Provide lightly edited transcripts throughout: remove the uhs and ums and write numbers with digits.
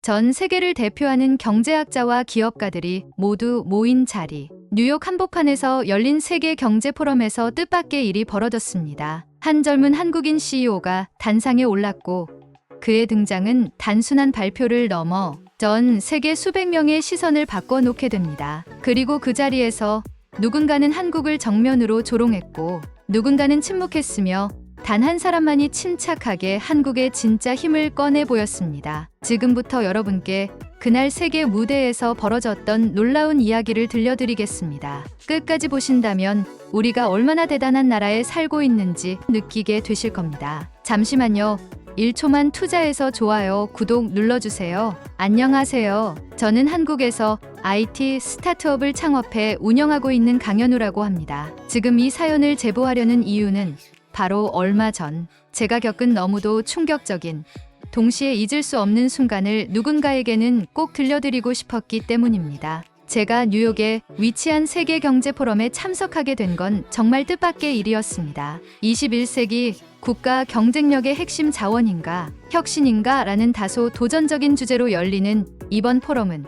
전 세계를 대표하는 경제학자와 기업가들이 모두 모인 자리. 뉴욕 한복판에서 열린 세계 경제 포럼에서 뜻밖의 일이 벌어졌습니다. 한 젊은 한국인 CEO가 단상에 올랐고 그의 등장은 단순한 발표를 넘어 전 세계 수백 명의 시선을 바꿔놓게 됩니다. 그리고 그 자리에서 누군가는 한국을 정면으로 조롱했고 누군가는 침묵했으며 단 한 사람만이 침착하게 한국의 진짜 힘을 꺼내 보였습니다. 지금부터 여러분께 그날 세계 무대에서 벌어졌던 놀라운 이야기를 들려드리겠습니다. 끝까지 보신다면 우리가 얼마나 대단한 나라에 살고 있는지 느끼게 되실 겁니다. 잠시만요. 1초만 투자해서 좋아요, 구독 눌러주세요. 안녕하세요. 저는 한국에서 IT 스타트업을 창업해 운영하고 있는 강현우라고 합니다. 지금 이 사연을 제보하려는 이유는 바로 얼마 전 제가 겪은 너무도 충격적인 동시에 잊을 수 없는 순간을 누군가에게는 꼭 들려드리고 싶었기 때문입니다. 제가 뉴욕에 위치한 세계 경제 포럼에 참석하게 된 건 정말 뜻밖의 일이었습니다. 21세기 국가 경쟁력의 핵심 자원인가, 혁신인가 라는 다소 도전적인 주제로 열리는 이번 포럼은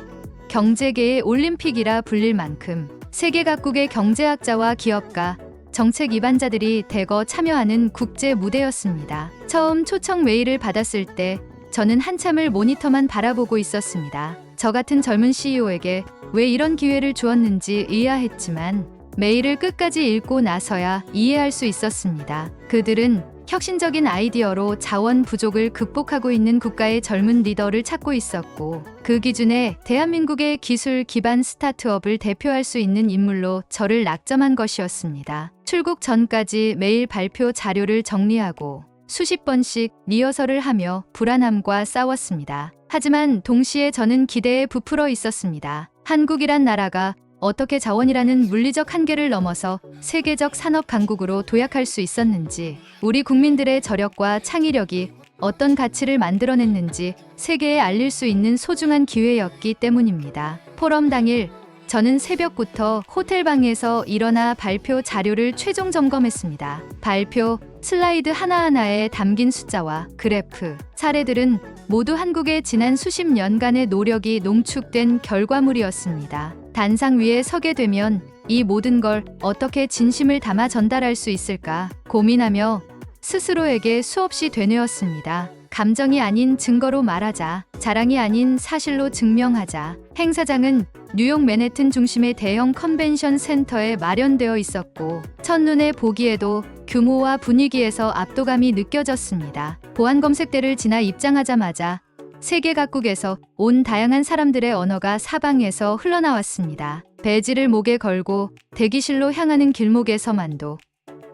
경제계의 올림픽이라 불릴 만큼 세계 각국의 경제학자와 기업가, 정책 입안자들이 대거 참여하는 국제 무대였습니다. 처음 초청 메일을 받았을 때 저는 한참을 모니터만 바라보고 있었습니다. 저 같은 젊은 CEO에게 왜 이런 기회를 주었는지 의아했지만 메일을 끝까지 읽고 나서야 이해할 수 있었습니다. 그들은 혁신적인 아이디어로 자원 부족을 극복하고 있는 국가의 젊은 리더를 찾고 있었고 그 기준에 대한민국의 기술 기반 스타트업을 대표할 수 있는 인물로 저를 낙점한 것이었습니다. 출국 전까지 매일 발표 자료를 정리하고 수십 번씩 리허설을 하며 불안함과 싸웠습니다. 하지만 동시에 저는 기대에 부풀어 있었습니다. 한국이란 나라가 어떻게 자원이라는 물리적 한계를 넘어서 세계적 산업 강국으로 도약할 수 있었는지, 우리 국민들의 저력과 창의력이 어떤 가치를 만들어냈는지 세계에 알릴 수 있는 소중한 기회였기 때문입니다. 포럼 당일 저는 새벽부터 호텔방에서 일어나 발표 자료를 최종 점검했습니다. 발표 슬라이드 하나하나에 담긴 숫자와 그래프, 사례들은 모두 한국의 지난 수십 년간의 노력이 농축된 결과물이었습니다. 단상 위에 서게 되면 이 모든 걸 어떻게 진심을 담아 전달할 수 있을까 고민하며 스스로에게 수없이 되뇌었습니다. 감정이 아닌 증거로 말하자, 자랑이 아닌 사실로 증명하자. 행사장은 뉴욕 맨해튼 중심의 대형 컨벤션 센터에 마련되어 있었고 첫눈에 보기에도 규모와 분위기에서 압도감이 느껴졌습니다. 보안 검색대를 지나 입장하자마자 세계 각국에서 온 다양한 사람들의 언어가 사방에서 흘러나왔습니다. 배지를 목에 걸고 대기실로 향하는 길목에서만도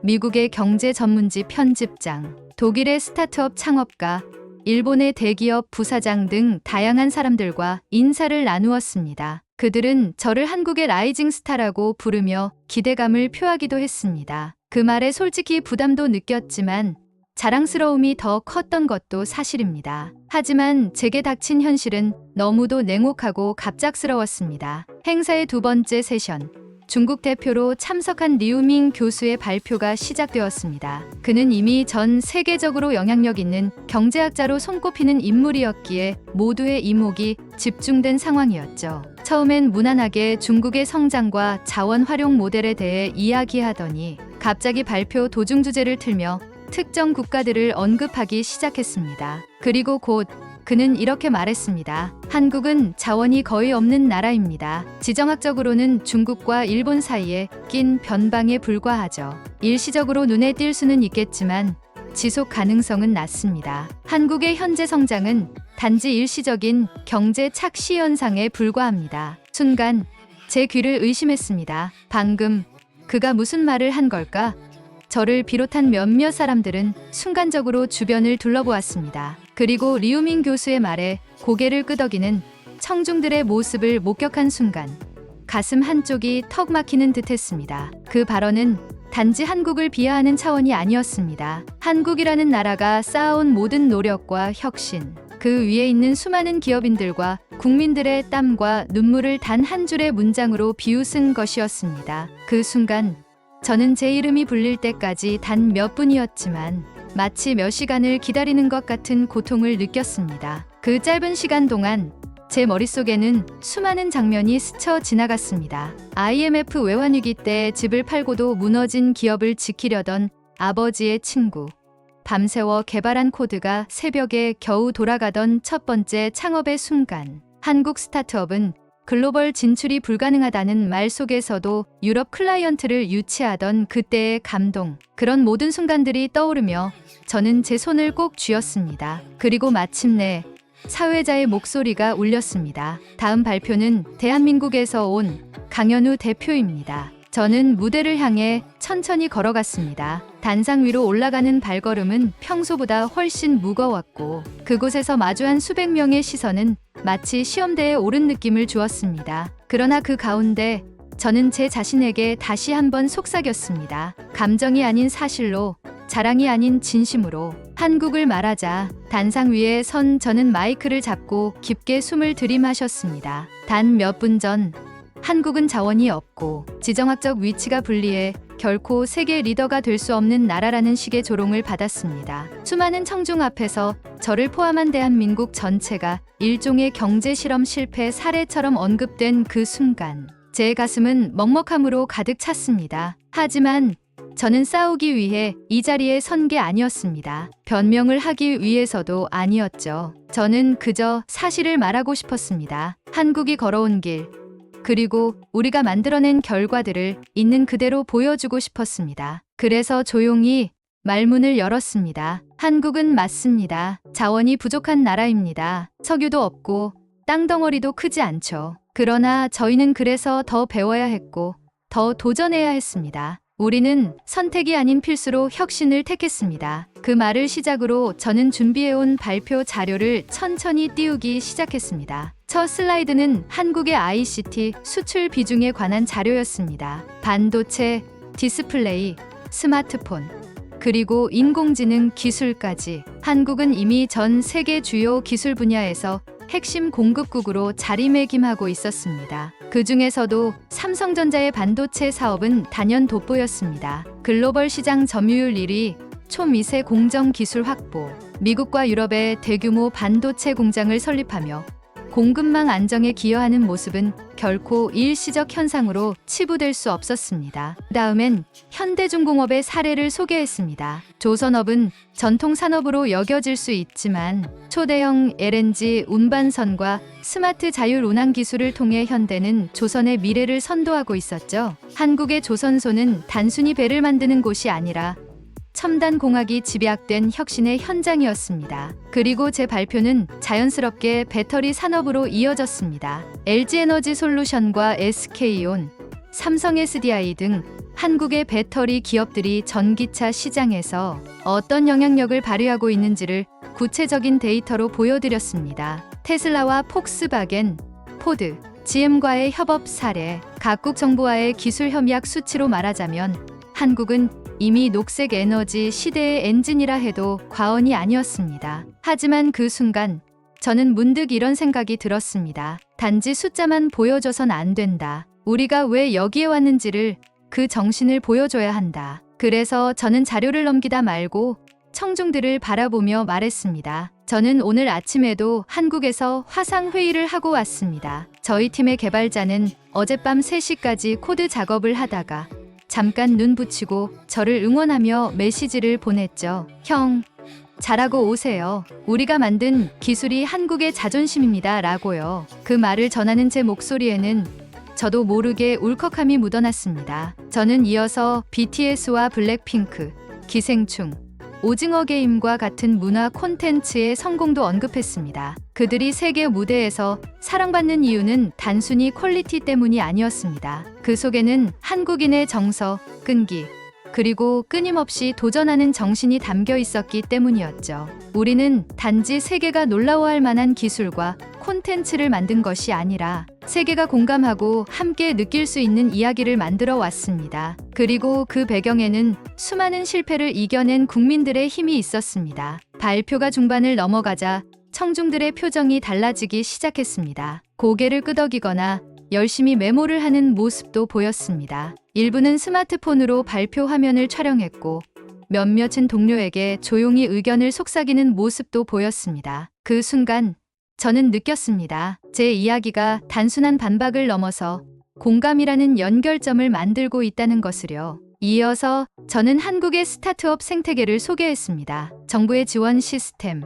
미국의 경제 전문지 편집장, 독일의 스타트업 창업가, 일본의 대기업 부사장 등 다양한 사람들과 인사를 나누었습니다. 그들은 저를 한국의 라이징 스타라고 부르며 기대감을 표하기도 했습니다. 그 말에 솔직히 부담도 느꼈지만 자랑스러움이 더 컸던 것도 사실입니다. 하지만 제게 닥친 현실은 너무도 냉혹하고 갑작스러웠습니다. 행사의 두 번째 세션, 중국 대표로 참석한 리우밍 교수의 발표가 시작되었습니다. 그는 이미 전 세계적으로 영향력 있는 경제학자로 손꼽히는 인물이었기에 모두의 이목이 집중된 상황이었죠. 처음엔 무난하게 중국의 성장과 자원 활용 모델에 대해 이야기하더니 갑자기 발표 도중 주제를 틀며 특정 국가들을 언급하기 시작했습니다. 그리고 곧 그는 이렇게 말했습니다. 한국은 자원이 거의 없는 나라입니다. 지정학적으로는 중국과 일본 사이에 낀 변방에 불과하죠. 일시적으로 눈에 띌 수는 있겠지만 지속 가능성은 낮습니다. 한국의 현재 성장은 단지 일시적인 경제 착시 현상에 불과합니다. 순간 제 귀를 의심했습니다. 방금 그가 무슨 말을 한 걸까? 저를 비롯한 몇몇 사람들은 순간적으로 주변을 둘러보았습니다. 그리고 리우밍 교수의 말에 고개를 끄덕이는 청중들의 모습을 목격한 순간 가슴 한쪽이 턱 막히는 듯했습니다. 그 발언은 단지 한국을 비하하는 차원이 아니었습니다. 한국이라는 나라가 쌓아온 모든 노력과 혁신, 그 위에 있는 수많은 기업인들과 국민들의 땀과 눈물을 단 한 줄의 문장으로 비웃은 것이었습니다. 그 순간 저는 제 이름이 불릴 때까지 단 몇 분이었지만 마치 몇 시간을 기다리는 것 같은 고통을 느꼈습니다. 그 짧은 시간 동안 제 머릿속에는 수많은 장면이 스쳐 지나갔습니다. IMF 외환위기 때 집을 팔고도 무너진 기업을 지키려던 아버지의 친구, 밤새워 개발한 코드가 새벽에 겨우 돌아가던 첫 번째 창업의 순간, 한국 스타트업은 글로벌 진출이 불가능하다는 말 속에서도 유럽 클라이언트를 유치하던 그때의 감동, 그런 모든 순간들이 떠오르며 저는 제 손을 꼭 쥐었습니다. 그리고 마침내 사회자의 목소리가 울렸습니다. 다음 발표는 대한민국에서 온 강현우 대표입니다. 저는 무대를 향해 천천히 걸어갔습니다. 단상 위로 올라가는 발걸음은 평소보다 훨씬 무거웠고 그곳에서 마주한 수백 명의 시선은 마치 시험대에 오른 느낌을 주었습니다. 그러나 그 가운데 저는 제 자신에게 다시 한번 속삭였습니다. 감정이 아닌 사실로, 자랑이 아닌 진심으로 한국을 말하자. 단상 위에 선 저는 마이크를 잡고 깊게 숨을 들이마셨습니다. 단 몇 분 전 한국은 자원이 없고 지정학적 위치가 불리해 결코 세계 리더가 될 수 없는 나라라는 식의 조롱을 받았습니다. 수많은 청중 앞에서 저를 포함한 대한민국 전체가 일종의 경제 실험 실패 사례처럼 언급된 그 순간 제 가슴은 먹먹함으로 가득 찼습니다. 하지만 저는 싸우기 위해 이 자리에 선 게 아니었습니다. 변명을 하기 위해서도 아니었죠. 저는 그저 사실을 말하고 싶었습니다. 한국이 걸어온 길, 그리고 우리가 만들어낸 결과들을 있는 그대로 보여주고 싶었습니다. 그래서 조용히 말문을 열었습니다. 한국은 맞습니다. 자원이 부족한 나라입니다. 석유도 없고 땅덩어리도 크지 않죠. 그러나 저희는 그래서 더 배워야 했고 더 도전해야 했습니다. 우리는 선택이 아닌 필수로 혁신을 택했습니다. 그 말을 시작으로 저는 준비해온 발표 자료를 천천히 띄우기 시작했습니다. 첫 슬라이드는 한국의 ICT 수출 비중에 관한 자료였습니다. 반도체, 디스플레이, 스마트폰, 그리고 인공지능 기술까지 한국은 이미 전 세계 주요 기술 분야에서 핵심 공급국으로 자리매김하고 있었습니다. 그 중에서도 삼성전자의 반도체 사업은 단연 돋보였습니다. 글로벌 시장 점유율 1위, 초미세 공정 기술 확보, 미국과 유럽의 대규모 반도체 공장을 설립하며 공급망 안정에 기여하는 모습은 결코 일시적 현상으로 치부될 수 없었습니다. 다음엔 현대중공업의 사례를 소개했습니다. 조선업은 전통 산업으로 여겨질 수 있지만 초대형 LNG 운반선과 스마트 자율 운항 기술을 통해 현대는 조선의 미래를 선도하고 있었죠. 한국의 조선소는 단순히 배를 만드는 곳이 아니라 첨단 공학이 집약된 혁신의 현장이었습니다. 그리고 제 발표는 자연스럽게 배터리 산업으로 이어졌습니다. LG에너지 솔루션과 SK온, 삼성 SDI 등 한국의 배터리 기업들이 전기차 시장에서 어떤 영향력을 발휘하고 있는지를 구체적인 데이터로 보여드렸습니다. 테슬라와 폭스바겐, 포드, GM과의 협업 사례, 각국 정부와의 기술 협약 수치로 말하자면 한국은 이미 녹색 에너지 시대의 엔진이라 해도 과언이 아니었습니다. 하지만 그 순간 저는 문득 이런 생각이 들었습니다. 단지 숫자만 보여줘선 안 된다. 우리가 왜 여기에 왔는지를, 그 정신을 보여줘야 한다. 그래서 저는 자료를 넘기다 말고 청중들을 바라보며 말했습니다. 저는 오늘 아침에도 한국에서 화상회의를 하고 왔습니다. 저희 팀의 개발자는 어젯밤 3시까지 코드 작업을 하다가 잠깐 눈 붙이고 저를 응원하며 메시지를 보냈죠. 형, 잘하고 오세요. 우리가 만든 기술이 한국의 자존심입니다. 라고요. 그 말을 전하는 제 목소리에는 저도 모르게 울컥함이 묻어났습니다. 저는 이어서 BTS와 블랙핑크, 기생충, 오징어 게임과 같은 문화 콘텐츠의 성공도 언급했습니다. 그들이 세계 무대에서 사랑받는 이유는 단순히 퀄리티 때문이 아니었습니다. 그 속에는 한국인의 정서, 끈기, 그리고 끊임없이 도전하는 정신이 담겨 있었기 때문이었죠. 우리는 단지 세계가 놀라워할 만한 기술과 콘텐츠를 만든 것이 아니라 세계가 공감하고 함께 느낄 수 있는 이야기를 만들어 왔습니다. 그리고 그 배경에는 수많은 실패를 이겨낸 국민들의 힘이 있었습니다. 발표가 중반을 넘어가자 청중들의 표정이 달라지기 시작했습니다. 고개를 끄덕이거나 열심히 메모를 하는 모습도 보였습니다. 일부는 스마트폰으로 발표 화면을 촬영했고 몇몇은 동료에게 조용히 의견을 속삭이는 모습도 보였습니다. 그 순간 저는 느꼈습니다. 제 이야기가 단순한 반박을 넘어서 공감이라는 연결점을 만들고 있다는 것을요. 이어서 저는 한국의 스타트업 생태계를 소개했습니다. 정부의 지원 시스템,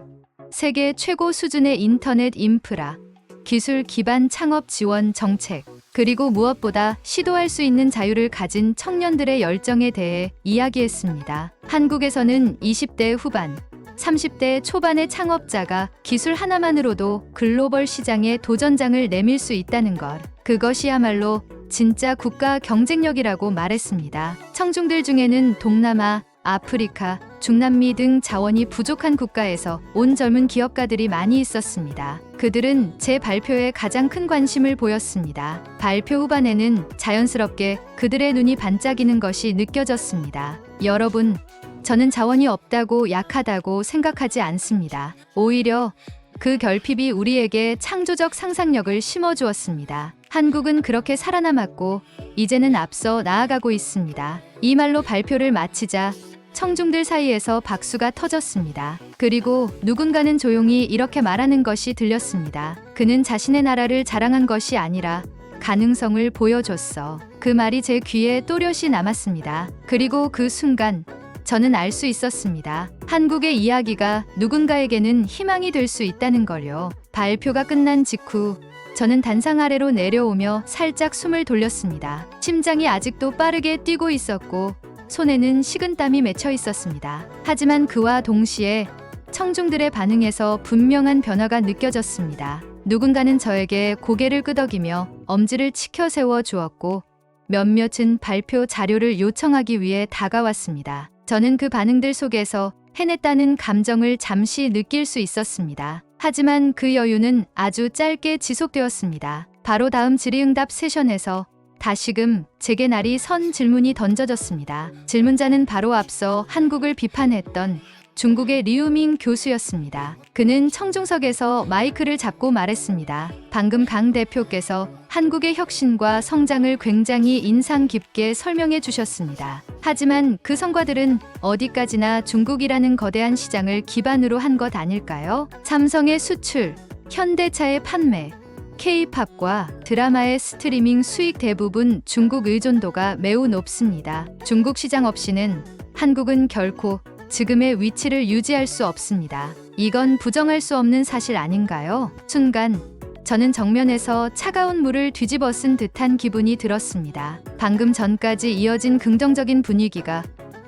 세계 최고 수준의 인터넷 인프라, 기술 기반 창업 지원 정책, 그리고 무엇보다 시도할 수 있는 자유를 가진 청년들의 열정에 대해 이야기했습니다. 한국에서는 20대 후반, 30대 초반의 창업자가 기술 하나만으로도 글로벌 시장에 도전장을 내밀 수 있다는 것. 그것이야말로 진짜 국가 경쟁력이라고 말했습니다. 청중들 중에는 동남아, 아프리카, 중남미 등 자원이 부족한 국가에서 온 젊은 기업가들이 많이 있었습니다. 그들은 제 발표에 가장 큰 관심을 보였습니다. 발표 후반에는 자연스럽게 그들의 눈이 반짝이는 것이 느껴졌습니다. 여러분, 저는 자원이 없다고 약하다고 생각하지 않습니다. 오히려 그 결핍이 우리에게 창조적 상상력을 심어주었습니다. 한국은 그렇게 살아남았고 이제는 앞서 나아가고 있습니다. 이 말로 발표를 마치자 청중들 사이에서 박수가 터졌습니다. 그리고 누군가는 조용히 이렇게 말하는 것이 들렸습니다. 그는 자신의 나라를 자랑한 것이 아니라 가능성을 보여줬어. 그 말이 제 귀에 또렷이 남았습니다. 그리고 그 순간 저는 알 수 있었습니다. 한국의 이야기가 누군가에게는 희망이 될 수 있다는 걸요. 발표가 끝난 직후 저는 단상 아래로 내려오며 살짝 숨을 돌렸습니다. 심장이 아직도 빠르게 뛰고 있었고 손에는 식은땀이 맺혀 있었습니다. 하지만 그와 동시에 청중들의 반응에서 분명한 변화가 느껴졌습니다. 누군가는 저에게 고개를 끄덕이며 엄지를 치켜 세워 주었고 몇몇은 발표 자료를 요청하기 위해 다가왔습니다. 저는 그 반응들 속에서 해냈다는 감정을 잠시 느낄 수 있었습니다. 하지만 그 여유는 아주 짧게 지속되었습니다. 바로 다음 질의응답 세션에서 다시금 제게 날이 선 질문이 던져졌습니다. 질문자는 바로 앞서 한국을 비판했던 중국의 리우밍 교수였습니다. 그는 청중석에서 마이크를 잡고 말했습니다. 방금 강 대표께서 한국의 혁신과 성장을 굉장히 인상 깊게 설명해 주셨습니다. 하지만 그 성과들은 어디까지나 중국이라는 거대한 시장을 기반으로 한 것 아닐까요? 삼성의 수출, 현대차의 판매, K-팝과 드라마의 스트리밍 수익 대부분 중국 의존도가 매우 높습니다. 중국 시장 없이는 한국은 결코 지금의 위치를 유지할 수 없습니다. 이건 부정할 수 없는 사실 아닌가요? 순간 저는 정면에서 차가운 물을 뒤집어 쓴 듯한 기분이 들었습니다. 방금 전까지 이어진 긍정적인 분위기가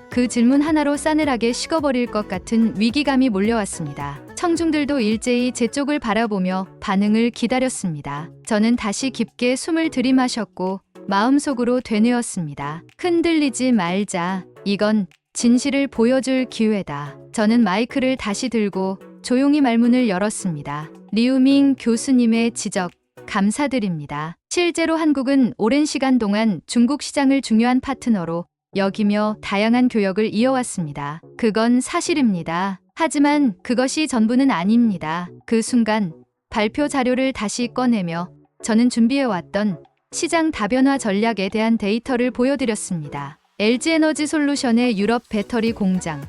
그 질문 하나로 싸늘하게 식어버릴 것 같은 위기감이 몰려왔습니다. 청중들도 일제히 제 쪽을 바라보며 반응을 기다렸습니다. 저는 다시 깊게 숨을 들이마셨고 마음속으로 되뇌었습니다. 흔들리지 말자. 이건 진실을 보여줄 기회다. 저는 마이크를 다시 들고 조용히 말문을 열었습니다. 리우밍 교수님의 지적 감사드립니다. 실제로 한국은 오랜 시간 동안 중국 시장을 중요한 파트너로 여기며 다양한 교역을 이어왔습니다. 그건 사실입니다. 하지만 그것이 전부는 아닙니다. 그 순간 발표 자료를 다시 꺼내며 저는 준비해왔던 시장 다변화 전략에 대한 데이터를 보여드렸습니다. LG에너지 솔루션의 유럽 배터리 공장,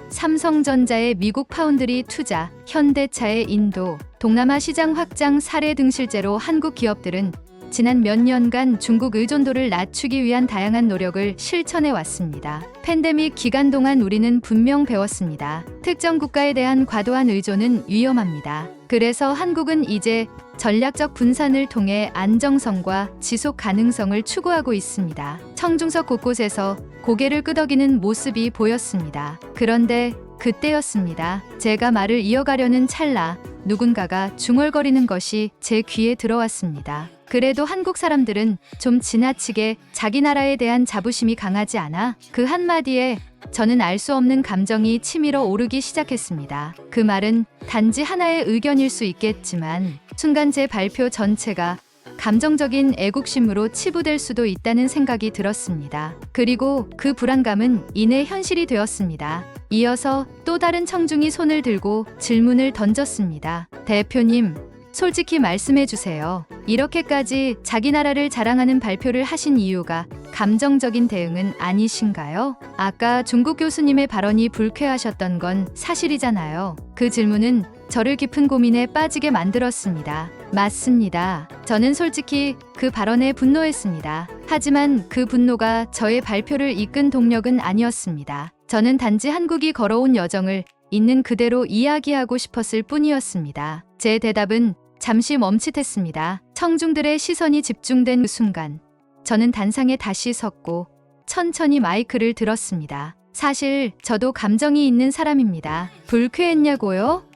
삼성전자의 미국 파운드리 투자, 현대차의 인도, 동남아 시장 확장 사례 등 실제로 한국 기업들은 지난 몇 년간 중국 의존도를 낮추기 위한 다양한 노력을 실천해 왔습니다. 팬데믹 기간 동안 우리는 분명 배웠습니다. 특정 국가에 대한 과도한 의존은 위험합니다. 그래서 한국은 이제 전략적 분산을 통해 안정성과 지속 가능성을 추구하고 있습니다. 청중석 곳곳에서 고개를 끄덕이는 모습이 보였습니다. 그런데 그때였습니다. 제가 말을 이어가려는 찰나 누군가가 중얼거리는 것이 제 귀에 들어왔습니다. 그래도 한국 사람들은 좀 지나치게 자기 나라에 대한 자부심이 강하지 않아? 그 한마디에 저는 알 수 없는 감정이 치밀어 오르기 시작했습니다. 그 말은 단지 하나의 의견일 수 있겠지만 순간 제 발표 전체가 감정적인 애국심으로 치부될 수도 있다는 생각이 들었습니다. 그리고 그 불안감은 이내 현실이 되었습니다. 이어서 또 다른 청중이 손을 들고 질문을 던졌습니다. 대표님, 솔직히 말씀해 주세요. 이렇게까지 자기 나라를 자랑하는 발표를 하신 이유가 감정적인 대응은 아니신가요? 아까 중국 교수님의 발언이 불쾌하셨던 건 사실이잖아요. 그 질문은 저를 깊은 고민에 빠지게 만들었습니다. 맞습니다. 저는 솔직히 그 발언에 분노했습니다. 하지만 그 분노가 저의 발표를 이끈 동력은 아니었습니다. 저는 단지 한국이 걸어온 여정을 있는 그대로 이야기하고 싶었을 뿐이었습니다. 제 대답은 잠시 멈칫했습니다. 청중들의 시선이 집중된 그 순간 저는 단상에 다시 섰고 천천히 마이크를 들었습니다. 사실 저도 감정이 있는 사람입니다. 불쾌했냐고요?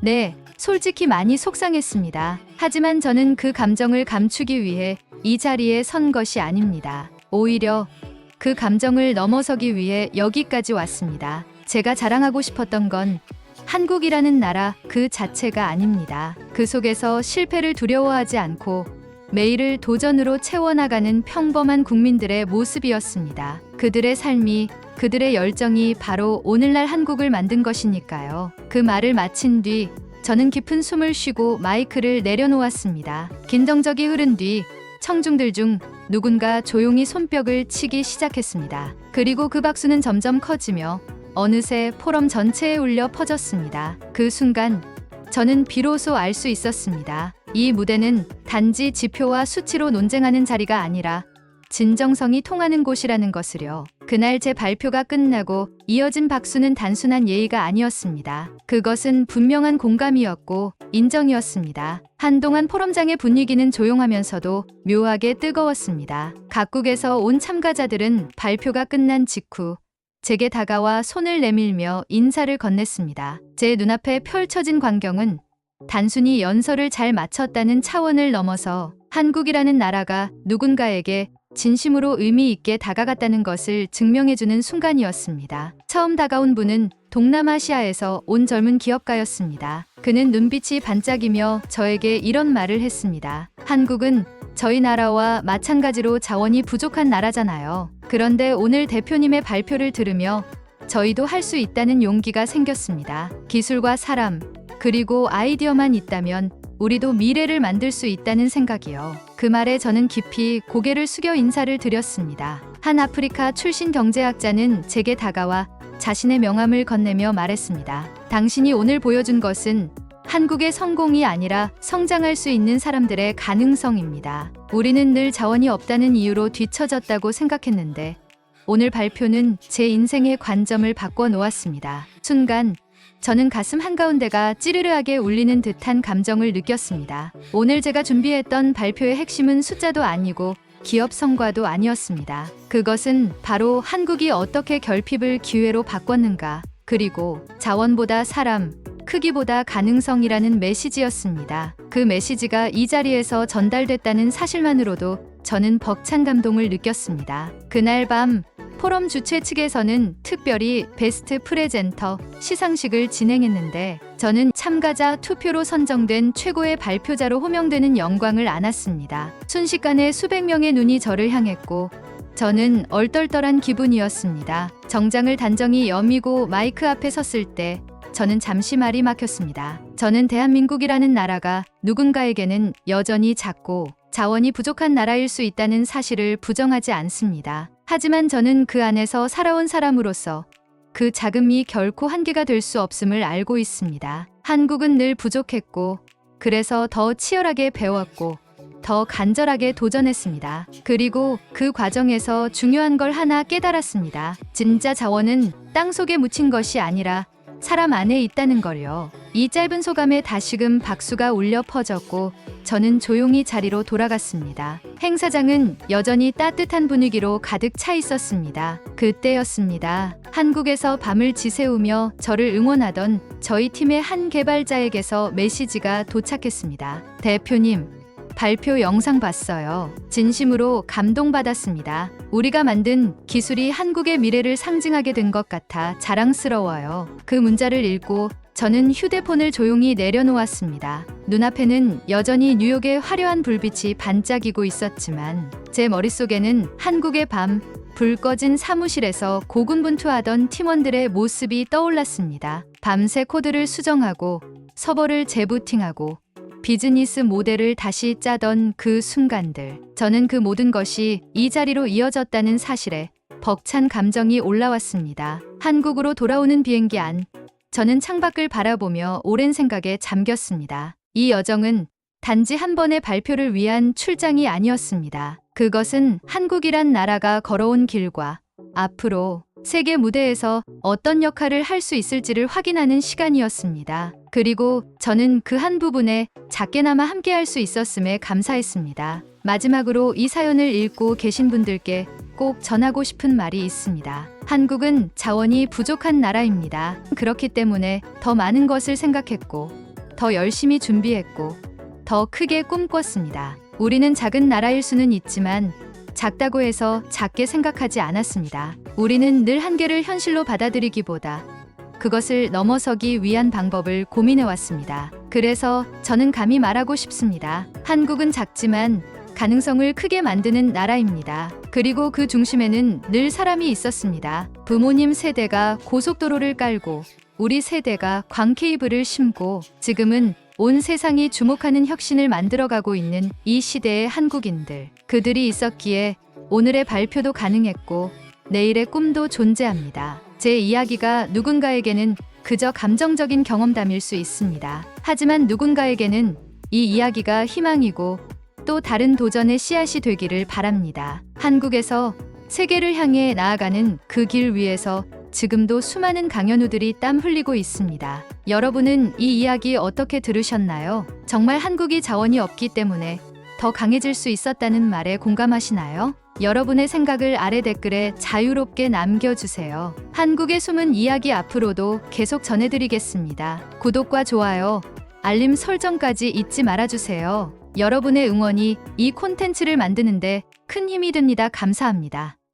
네, 솔직히 많이 속상했습니다. 하지만 저는 그 감정을 감추기 위해 이 자리에 선 것이 아닙니다. 오히려 그 감정을 넘어서기 위해 여기까지 왔습니다. 제가 자랑하고 싶었던 건 한국이라는 나라 그 자체가 아닙니다. 그 속에서 실패를 두려워하지 않고 매일을 도전으로 채워나가는 평범한 국민들의 모습이었습니다. 그들의 삶이, 그들의 열정이 바로 오늘날 한국을 만든 것이니까요. 그 말을 마친 뒤 저는 깊은 숨을 쉬고 마이크를 내려놓았습니다. 긴 정적이 흐른 뒤 청중들 중 누군가 조용히 손뼉을 치기 시작했습니다. 그리고 그 박수는 점점 커지며 어느새 포럼 전체에 울려 퍼졌습니다. 그 순간 저는 비로소 알 수 있었습니다. 이 무대는 단지 지표와 수치로 논쟁하는 자리가 아니라 진정성이 통하는 곳이라는 것을요. 그날 제 발표가 끝나고 이어진 박수는 단순한 예의가 아니었습니다. 그것은 분명한 공감이었고 인정이었습니다. 한동안 포럼장의 분위기는 조용하면서도 묘하게 뜨거웠습니다. 각국에서 온 참가자들은 발표가 끝난 직후 제게 다가와 손을 내밀며 인사를 건넸습니다. 제 눈앞에 펼쳐진 광경은 단순히 연설을 잘 마쳤다는 차원을 넘어서 한국이라는 나라가 누군가에게 진심으로 의미 있게 다가갔다는 것을 증명해주는 순간이었습니다. 처음 다가온 분은 동남아시아에서 온 젊은 기업가였습니다. 그는 눈빛이 반짝이며 저에게 이런 말을 했습니다. 한국은 저희 나라와 마찬가지로 자원이 부족한 나라잖아요. 그런데 오늘 대표님의 발표를 들으며 저희도 할 수 있다는 용기가 생겼습니다. 기술과 사람, 그리고 아이디어만 있다면 우리도 미래를 만들 수 있다는 생각이요. 그 말에 저는 깊이 고개를 숙여 인사를 드렸습니다. 한 아프리카 출신 경제학자는 제게 다가와 자신의 명함을 건네며 말했습니다. 당신이 오늘 보여준 것은 한국의 성공이 아니라 성장할 수 있는 사람들의 가능성입니다. 우리는 늘 자원이 없다는 이유로 뒤처졌다고 생각했는데 오늘 발표는 제 인생의 관점을 바꿔 놓았습니다. 순간 저는 가슴 한가운데가 찌르르하게 울리는 듯한 감정을 느꼈습니다. 오늘 제가 준비했던 발표의 핵심은 숫자도 아니고 기업 성과도 아니었습니다. 그것은 바로 한국이 어떻게 결핍을 기회로 바꿨는가, 그리고 자원보다 사람, 크기보다 가능성이라는 메시지였습니다. 그 메시지가 이 자리에서 전달됐다는 사실만으로도 저는 벅찬 감동을 느꼈습니다. 그날 밤 포럼 주최 측에서는 특별히 베스트 프레젠터 시상식을 진행했는데 저는 참가자 투표로 선정된 최고의 발표자로 호명되는 영광을 안았습니다. 순식간에 수백 명의 눈이 저를 향했고 저는 얼떨떨한 기분이었습니다. 정장을 단정히 여미고 마이크 앞에 섰을 때 저는 잠시 말이 막혔습니다. 저는 대한민국이라는 나라가 누군가에게는 여전히 작고 자원이 부족한 나라일 수 있다는 사실을 부정하지 않습니다. 하지만 저는 그 안에서 살아온 사람으로서 그 작음이 결코 한계가 될 수 없음을 알고 있습니다. 한국은 늘 부족했고 그래서 더 치열하게 배웠고 더 간절하게 도전했습니다. 그리고 그 과정에서 중요한 걸 하나 깨달았습니다. 진짜 자원은 땅속에 묻힌 것이 아니라 사람 안에 있다는 걸요. 이 짧은 소감에 다시금 박수가 울려 퍼졌고 저는 조용히 자리로 돌아갔습니다. 행사장은 여전히 따뜻한 분위기로 가득 차 있었습니다. 그때였습니다. 한국에서 밤을 지새우며 저를 응원하던 저희 팀의 한 개발자에게서 메시지가 도착했습니다. 대표님, 발표 영상 봤어요. 진심으로 감동받았습니다. 우리가 만든 기술이 한국의 미래를 상징하게 된 것 같아 자랑스러워요. 그 문자를 읽고 저는 휴대폰을 조용히 내려놓았습니다. 눈앞에는 여전히 뉴욕의 화려한 불빛이 반짝이고 있었지만 제 머릿속에는 한국의 밤, 불 꺼진 사무실에서 고군분투하던 팀원들의 모습이 떠올랐습니다. 밤새 코드를 수정하고 서버를 재부팅하고 비즈니스 모델을 다시 짜던 그 순간들. 저는 그 모든 것이 이 자리로 이어졌다는 사실에 벅찬 감정이 올라왔습니다. 한국으로 돌아오는 비행기 안. 저는 창밖을 바라보며 오랜 생각에 잠겼습니다. 이 여정은 단지 한 번의 발표를 위한 출장이 아니었습니다. 그것은 한국이란 나라가 걸어온 길과 앞으로 세계 무대에서 어떤 역할을 할 수 있을지를 확인하는 시간이었습니다. 그리고 저는 그 한 부분에 작게나마 함께할 수 있었음에 감사했습니다. 마지막으로 이 사연을 읽고 계신 분들께 꼭 전하고 싶은 말이 있습니다. 한국은 자원이 부족한 나라입니다. 그렇기 때문에 더 많은 것을 생각했고, 더 열심히 준비했고, 더 크게 꿈꿨습니다. 우리는 작은 나라일 수는 있지만 작다고 해서 작게 생각하지 않았습니다. 우리는 늘 한계를 현실로 받아들이기보다 그것을 넘어서기 위한 방법을 고민해왔습니다. 그래서 저는 감히 말하고 싶습니다. 한국은 작지만 가능성을 크게 만드는 나라입니다. 그리고 그 중심에는 늘 사람이 있었습니다. 부모님 세대가 고속도로를 깔고 우리 세대가 광 케이블을 심고 지금은 온 세상이 주목하는 혁신을 만들어가고 있는 이 시대의 한국인들. 그들이 있었기에 오늘의 발표도 가능했고 내일의 꿈도 존재합니다. 제 이야기가 누군가에게는 그저 감정적인 경험담일 수 있습니다. 하지만 누군가에게는 이 이야기가 희망이고 또 다른 도전의 씨앗이 되기를 바랍니다. 한국에서 세계를 향해 나아가는 그 길 위에서 지금도 수많은 강연우들이 땀 흘리고 있습니다. 여러분은 이 이야기 어떻게 들으셨나요? 정말 한국이 자원이 없기 때문에 더 강해질 수 있었다는 말에 공감하시나요? 여러분의 생각을 아래 댓글에 자유롭게 남겨주세요. 한국의 숨은 이야기 앞으로도 계속 전해드리겠습니다. 구독과 좋아요, 알림 설정까지 잊지 말아주세요. 여러분의 응원이 이 콘텐츠를 만드는데 큰 힘이 됩니다. 감사합니다.